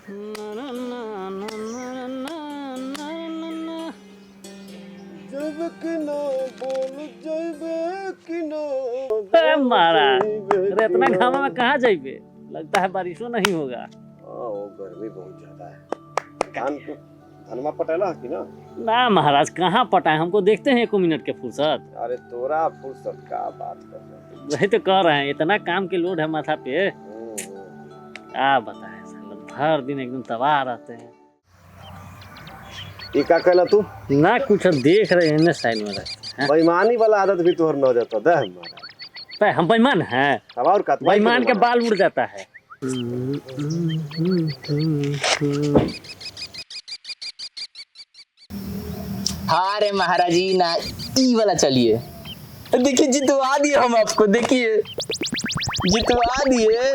महाराज अरे इतना घामा में कहाँ जाइबे, लगता है बारिशों नहीं होगा। वो गर्मी बहुत ज्यादा है। धान को धनमा पटेला कि ना? ना महाराज कहाँ पटाए, हमको देखते हैं 1 मिनट के फुर्सत। अरे तोरा फुर्सत का बात कर रहे, वही तो कह रहे हैं, इतना काम के लोड है माथा पे, क्या बताए साला हर दिन एकदम तबाह रहते हैं। ये क्या कहला तू? ना कुछ देख रहे हैं साइड में रहते हैं। बेईमानी वाला आदत भी तोहर न जाता दे हमारा। हम बेईमान हैं? अब और का बेईमान के बाल उड़ जाता है। हाँ रे महाराज जी ना ई वाला चलिए, देखिए जितवा दिए हम आपको, देखिए जितवा दिए।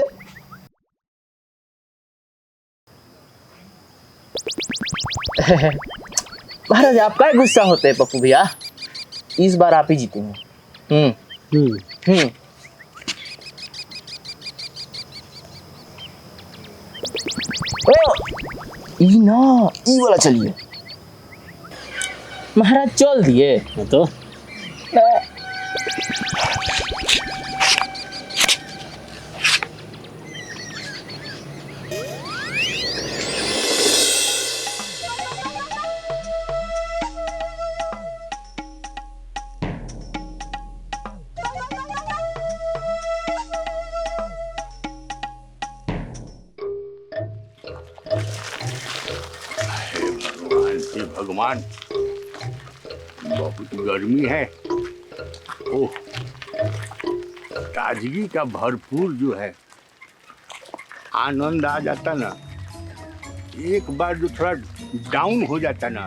महाराज आप क्या गुस्सा होते हैं पप्पू भैया, इस बार आप ही जीतेंगे। ई ना ई वाला चलिए। महाराज चल दिए तो भगवान बहुत गर्मी है। ओह ताजगी का भरपूर जो है आनंद आ जाता ना, एक बार जो थोड़ा डाउन हो जाता ना,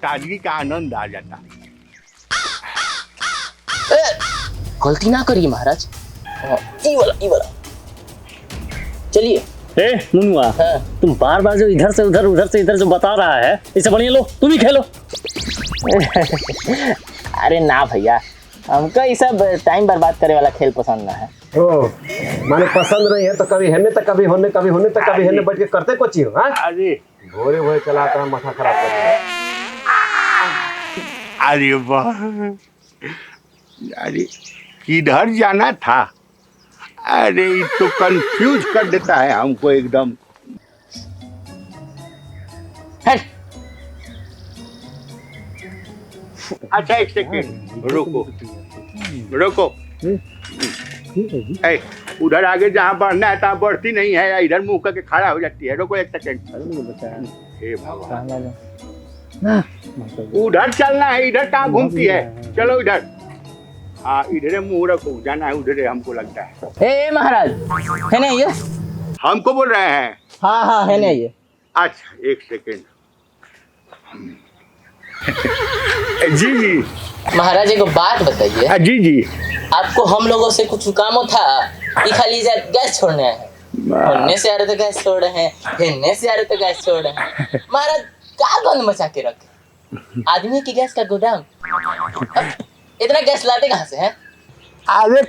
ताजगी का आनंद आ जाता। गलती ना करिए महाराज, ई वाला चलिए। मुनुआ तुम बार बार जो इधर से उधर जो बता रहा है, इससे बढ़िया लो तुम ही खेलो। अरे ना भैया, हमको ये सब टाइम बर्बाद करे वाला खेल पसंद ना है। माने पसंद नहीं है तो कभी हेने तक कभी होने तक कभी हेने बैठ के करते कुछ ही हो। अरे भोरे भोरे चलाता है, माथा खराब कर दिया। अरे वाह, अरे किधर जाना था? अरे ये तो कंफ्यूज कर देता है हमको एकदम। अच्छा एक सेकेंड रुको। उधर आगे जहाँ बढ़ना है तहाँ बढ़ती नहीं है, इधर मुंह करके खड़ा हो जाती है। रुको एक सेकेंड। हे भगवान, उधर चलना है, इधर कहाँ घूमती है? चलो इधर। हाँ इधर मुंह रखो, जाना है उधर हमको लगता है। ए महाराज है नहीं ये? हमको बोल रहे हैं? हाँ है नहीं ये। अच्छा एक सेकेंड। जी महाराज एक बात बताइए। जी आपको हम लोगों से कुछ कामों था कि खाली गैस छोड़ने आए हैं? होने से आ रहे तो गैस छोड़ रहे हैं, हिलने से आ रहे तो गैस छोड़ रहे हैं। महाराज क्या गंद मचा के रखे आदमी की गैस का गोदाम। इतना गैस लाते कहाँ से हैं? अरे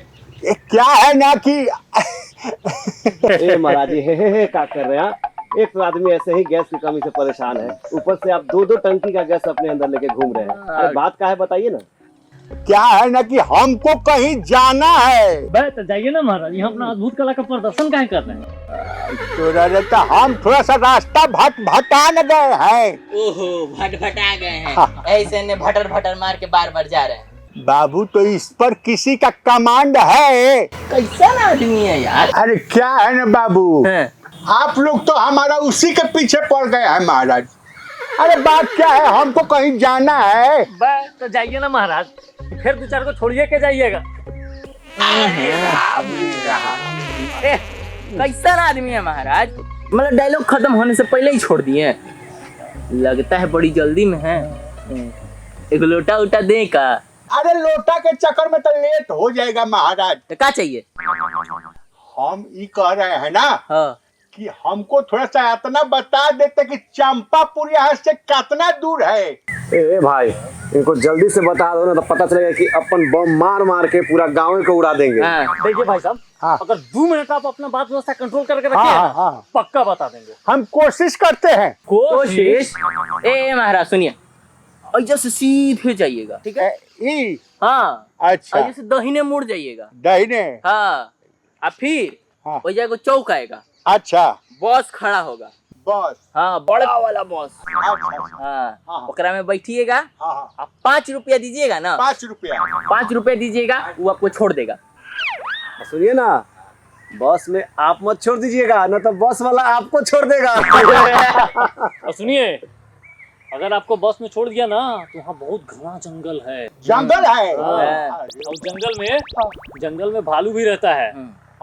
क्या है ना कि महाराज हे क्या कर रहे हैं? एक तो आदमी ऐसे ही गैस की कमी से परेशान है, ऊपर से आप 2 टंकी का गैस अपने अंदर लेके घूम रहे हैं। अरे बात क्या है बताइए ना। क्या है ना कि हमको कहीं जाना है। तो जाइए ना महाराज, यहाँ अपना अद्भुत कला का प्रदर्शन काहे कर रहे हैं? तो रहता हम थोड़ा सा रास्ता भटका न गए हैं। ओहो भटभटा गए हैं। ऐसे ने भटर मार के बार जा रहे हैं। बाबू तो इस पर किसी का कमांड है। कैसा आदमी है यार। अरे क्या है ना बाबू, आप लोग तो हमारा उसी के पीछे पड़ गए हैं महाराज। अरे बात क्या है, हमको कहीं जाना है। तो जाइए ना महाराज, फिर 2-4 को छोड़िए के जाइएगा। कैसा आदमी है महाराज, मतलब डायलॉग खत्म होने से पहले ही छोड़ दिए। लगता है बड़ी जल्दी में है। एक लोटा उटा दे का। अरे लोटा के चक्कर में तो लेट हो जाएगा महाराज। तो क्या चाहिए? हम ये कह रहे हैं ना हाँ। कि हमको थोड़ा सा इतना बता देते कि चंपापुर यहाँ से कितना दूर है। ए भाई, इनको जल्दी से बता दो ना, तो पता चलेगा कि अपन बम मार मार के पूरा गांव को उड़ा देंगे। देखिए भाई साहब, हाँ। अगर 2 मिनट आप अपना बात व्यवस्था कंट्रोल करके हाँ, रखिए, हाँ। पक्का बता देंगे। हम कोशिश करते हैं। कोशिश। ए महाराज सुनिए, ऐसे से सीधे जाइएगा, ठीक है? हाँ, अच्छा, ऐसे से दाहिने मुड़ जाइएगा। दाहिने। हाँ, और फिर हाँ। वही जगह चौक आएगा, अच्छा, बॉस खड़ा होगा। बस। हाँ, बड़ा वाला बॉस। अच्छा, हाँ, हाँ। ओकरा में बैठिएगा। हाँ, आप 5 रुपया दीजिएगा ना, 5 रुपया। 5 रुपया दीजिएगा, वो आपको छोड़ देगा। सुनिए ना, बस में आप मत छोड़ दीजिएगा, ना तो बस वाला आपको छोड़ देगा। और सुनिए, अगर आपको बस में छोड़ दिया ना, तो वहाँ बहुत घना जंगल है। जंगल है। हाँ। और जंगल में भालू भी रहता है।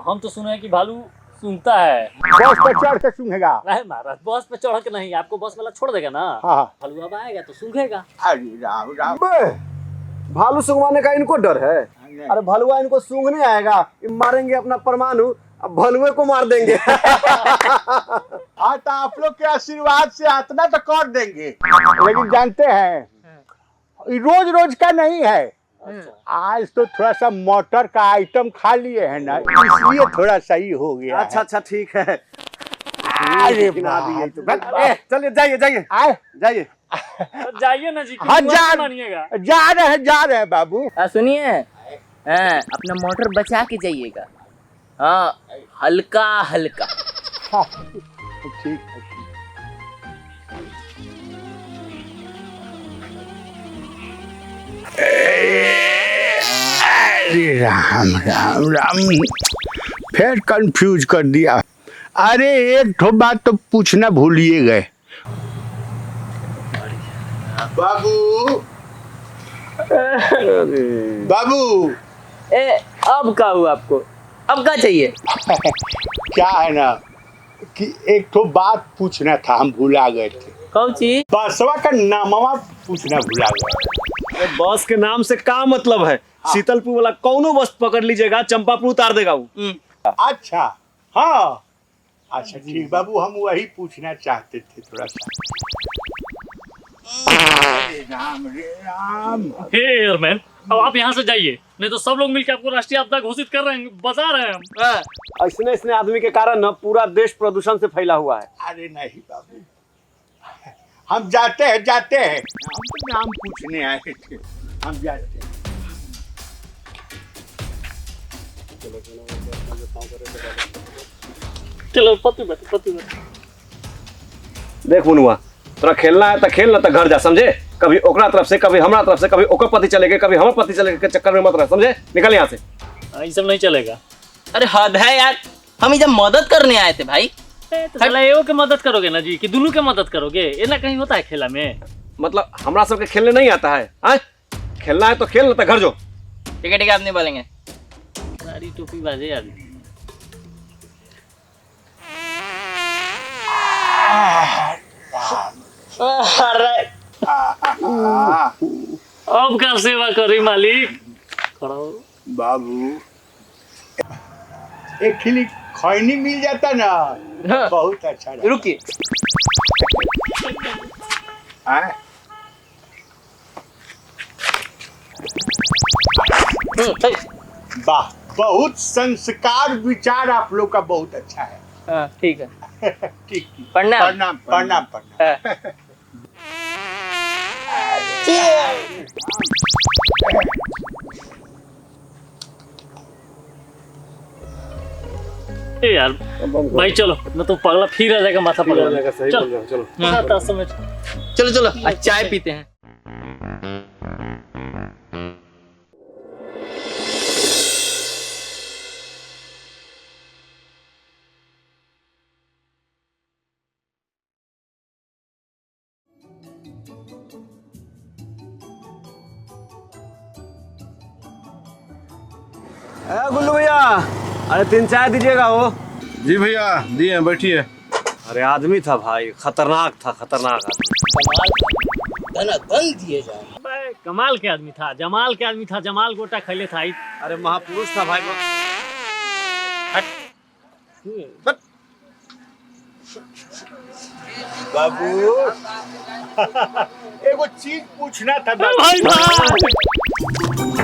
हम तो सुने हैं कि भालू सूंघता है। बस पर चढ़ के सूंघेगा। नहीं महाराज, बस पे चढ़ के नहीं, आपको बस वाला छोड़ देगा ना, हाँ। भालू अब आएगा तो सूंघेगा। अरे राम राम। भालू सूंघवाने का इनको डर है? अरे भलुआ इनको सूंघने आएगा, मारेंगे अपना परमाणु, अब भलुए को मार देंगे। हाँ, तो आप लोग के आशीर्वाद से इतना तो कर देंगे, लेकिन जानते हैं रोज रोज का नहीं है। आज तो थोड़ा सा मोटर का आइटम खा लिए है ना, इसलिए थोड़ा सही हो गया। अच्छा अच्छा, ठीक है। अरे चलिए, जाइए जाइए जाइए। जाइए ना जी, हाँ, मानिएगा। जा रहे हैं बाबू। सुनिए, अपना मोटर बचा के जाइएगा। हाँ, हल्का हल्का। हाँ, ठीक है। अरे राम राम राम, फिर कंफ्यूज कर दिया। अरे एक ठो बात तो पूछना भूलिए गए। बाबू बाबू, अब का हुआ आपको? अब क्या चाहिए? क्या है ना कि एक ठो बात पूछना था, हम भूला गए थे। कौन चीज? बसवा का नामवा पूछना भूला गए। बस के नाम से क्या मतलब है? शीतलपुर वाला कौनो बस पकड़ लीजिएगा, चंपापुर उतार देगा वो। अच्छा, हाँ, अच्छा ठीक बाबू, हम वही पूछना चाहते थे थोड़ा सा। राम रे राम। हे एयरमैन, अब आप यहाँ से जाइए, नहीं तो सब लोग मिलकर आपको राष्ट्रीय आपदा घोषित कर रहे हैं, बता रहे हैं हम। ऐसने आदमी के कारण न पूरा देश प्रदूषण से फैला हुआ है। अरे नहीं बाबू, हम जाते हैं, हम तो नाम पूछने आए थे, हम जाते हैं। चलो पति बैठो। देख मुनुआ, तोरा खेलना है तो खेल, ना तो घर जा, समझे? कभी ओकरा तरफ से, कभी हमरा तरफ से, कभी ओकर पति चलेगा, कभी हमर पति चलेगा के चक्कर में मत रह, समझे? निकल यहाँ से। ये सब नहीं चलेगा। अरे हद है यार, हम इधर मदद करने आए थे भाई। तो साला एगो के मदद करोगे ना जी, कि दोनों के मदद करोगे? ये ना कहीं होता है खेला में। मतलब हमरा सबके खेलने नहीं आता है? खेलना है तो खेल, ना तो घर जो। ठीक है, आप नहीं बोलेंगे। सारी टोपी बाजे यार। अब का सेवा करी मालिक। बाबू, एक खिली खैनी मिल जाता ना, बहुत अच्छा रहता। रुकिए, वाह, बहुत संस्कार विचार आप लोग का बहुत अच्छा है। ठीक है, ठीक। प्रणाम। प्रणाम। यार भाई चलो, न तो पगला फिर आ जाएगा, माथा पगला जाएगा। सही बोल रहे हो, चलो। चलो आज चाय पीते हैं। गुल्लू भैया, अरे 3 चाय दीजिएगा हो। जी भैया, दिए, बैठिए। अरे आदमी था भाई, खतरनाक आदमी। धन दिए जाए। कमाल के आदमी था, जमाल के आदमी था, जमाल गोटा खैले था। अरे महापुरुष था भाई। बाबू एगो चीज पूछना था भाई भाई